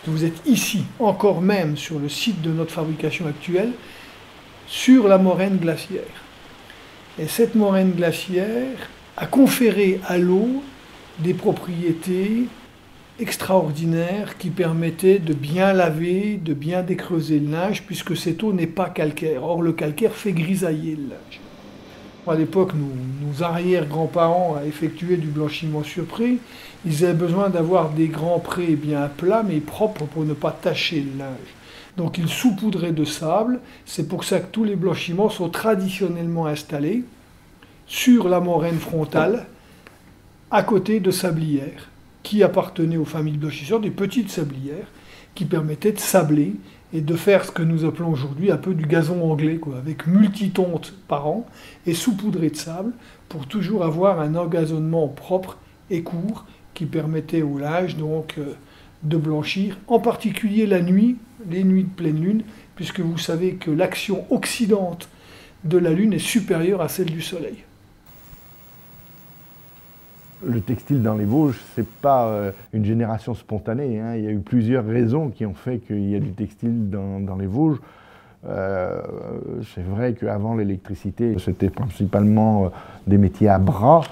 Vous êtes ici, encore même sur le site de notre fabrication actuelle, sur la moraine glaciaire. Et cette moraine glaciaire a conféré à l'eau des propriétés extraordinaires qui permettaient de bien laver, de bien décreuser le linge, puisque cette eau n'est pas calcaire. Or, le calcaire fait grisailler le linge. À l'époque, nos arrière-grands-parents effectuaient du blanchiment sur pré. Ils avaient besoin d'avoir des grands prés bien plats, mais propres pour ne pas tacher le linge. Donc ils saupoudraient de sable. C'est pour ça que tous les blanchiments sont traditionnellement installés sur la moraine frontale, à côté de sablières, qui appartenaient aux familles blanchisseurs, des petites sablières, qui permettaient de sabler et de faire ce que nous appelons aujourd'hui un peu du gazon anglais, quoi, avec multitontes par an et saupoudré de sable, pour toujours avoir un engazonnement propre et court qui permettait au linge donc de blanchir, en particulier la nuit, les nuits de pleine lune, puisque vous savez que l'action oxydante de la lune est supérieure à celle du soleil. Le textile dans les Vosges, ce n'est pas une génération spontanée, hein. Il y a eu plusieurs raisons qui ont fait qu'il y a du textile dans les Vosges. C'est vrai qu'avant l'électricité, c'était principalement des métiers à bras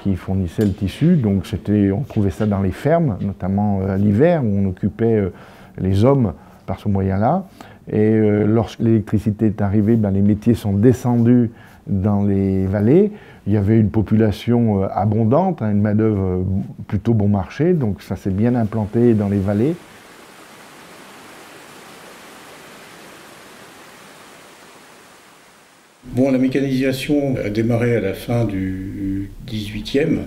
qui fournissaient le tissu. Donc on trouvait ça dans les fermes, notamment l'hiver, où on occupait les hommes par ce moyen-là. Et lorsque l'électricité est arrivée, les métiers sont descendus dans les vallées. Il y avait une population abondante, une main-d'œuvre plutôt bon marché, donc ça s'est bien implanté dans les vallées. Bon, la mécanisation a démarré à la fin du 18e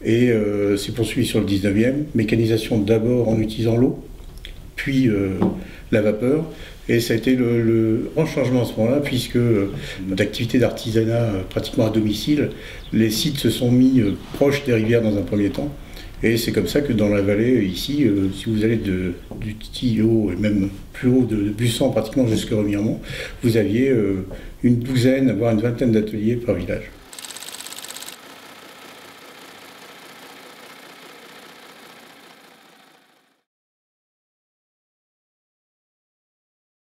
et s'est poursuivie sur le 19e. Mécanisation d'abord en utilisant l'eau, puis la vapeur. Et ça a été le grand changement à ce moment-là, puisque d'activité d'artisanat pratiquement à domicile, les sites se sont mis proches des rivières dans un premier temps. Et c'est comme ça que dans la vallée, ici, si vous allez du Tillot et même plus haut de Bussan, pratiquement jusqu'à Remiremont, vous aviez une douzaine, voire une vingtaine d'ateliers par village.